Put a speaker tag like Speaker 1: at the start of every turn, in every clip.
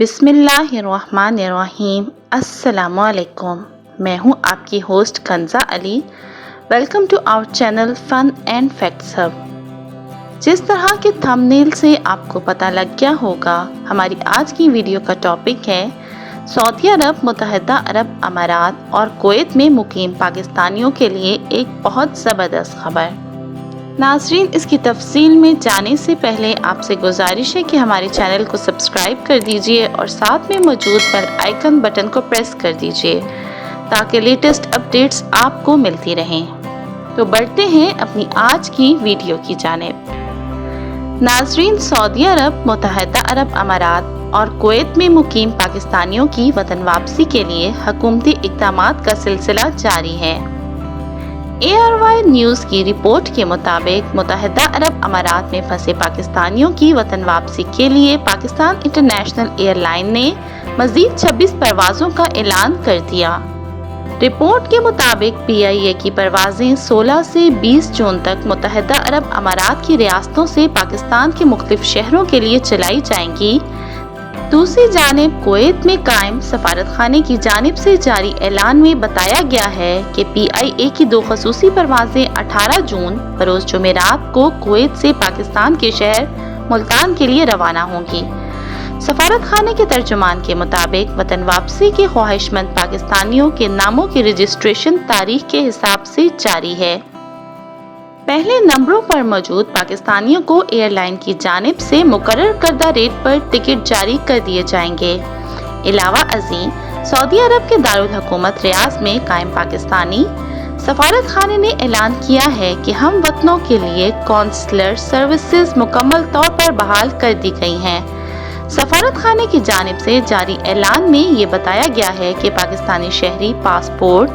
Speaker 1: बिस्मिल्लाहिर्रहमानिर्रहीम। अस्सलामुअलैकुम। मैं हूं आपकी host Kanza Ali. Welcome to our channel fun and facts hub. जिस तरह के थंबनेल से आपको पता लग गया होगा, हमारी आज की वीडियो का टॉपिक है सऊदी अरब, मुत्तहिदा अरब अमारात और कुवैत में मुकीम पाकिस्तानियों के लिए एक बहुत ज़बरदस्त खबर। नाज़रीन, इसकी तफसील में जाने से पहले आपसे गुजारिश है कि हमारे चैनल को सब्सक्राइब कर दीजिए और साथ में मौजूद बेल आइकन बटन को प्रेस कर दीजिए ताकि लेटेस्ट अपडेट्स आपको मिलती रहें। तो बढ़ते हैं अपनी आज की वीडियो की जानिब। नाज़रीन, सऊदी अरब, मुत्तहिदा अरब अमारात और कुवैत में मुकीम पाकिस्तानियों की वतन वापसी के लिए हुकूमती इक़दामात का सिलसिला जारी है। ARY न्यूज़ की रिपोर्ट के मुताबिक मुत्तहिदा अरब अमारात में फंसे पाकिस्तानियों की वतन वापसी के लिए पाकिस्तान इंटरनेशनल एयरलाइन ने मज़ीद 26 परवाज़ों का ऐलान कर दिया। रिपोर्ट के मुताबिक PIA की परवाज़ें 16 से 20 जून तक मुत्तहिदा अरब अमारात की रियासतों से पाकिस्तान के मुख्तलिफ शहरों के लिए चलाई जाएंगी। दूसरी जानिब कुवैत में कायम सफारत खाने की जानिब से जारी ऐलान में बताया गया है कि PIA की 2 खसूसी परवाज़ें 18 जून बरोज़ जुमेरात को कुवैत से पाकिस्तान के शहर मुल्तान के लिए रवाना होंगी। सफारत खाने के तर्जुमान के मुताबिक वतन वापसी के ख्वाहिशमंद पाकिस्तानियों के नामों की रजिस्ट्रेशन तारीख के हिसाब से जारी है। पहले नंबरों पर मौजूद पाकिस्तानियों को एयरलाइन की जानिब से मुकर्रर करदा रेट पर टिकट जारी कर दिए जाएंगे। इलावा अज़ीं सऊदी अरब के दारुल हुकूमत रियाद में कायम पाकिस्तानी सफारत खाने ने ऐलान किया है कि हम वतनों के लिए कॉन्सुलर सर्विसेज मुकम्मल तौर पर बहाल कर दी गई हैं। सफारत खाने की जानिब से जारी ऐलान में ये बताया गया है कि पाकिस्तानी शहरी पासपोर्ट,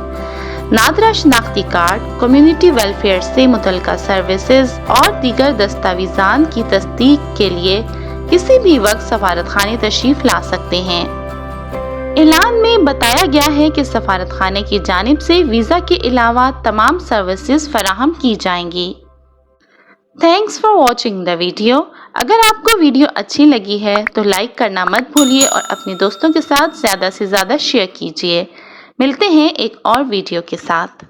Speaker 1: नादरा शनाख्ती कार्ड, कम्युनिटी वेलफेयर से मुतल्लिका सर्विसेज और दीगर दस्तावेज़ान की तस्दीक के लिए किसी भी वक्त सफारत खाने तशरीफ ला सकते हैं। ऐलान में बताया गया है कि सफारत खाने की जानिब से वीज़ा के अलावा तमाम सर्विसेज फराहम की जाएंगी। Thanks for watching the video. अगर आपको वीडियो अच्छी लगी है तो लाइक करना मत भूलिए और अपने दोस्तों के साथ ज़्यादा से ज़्यादा शेयर कीजिए। मिलते हैं एक और वीडियो के साथ।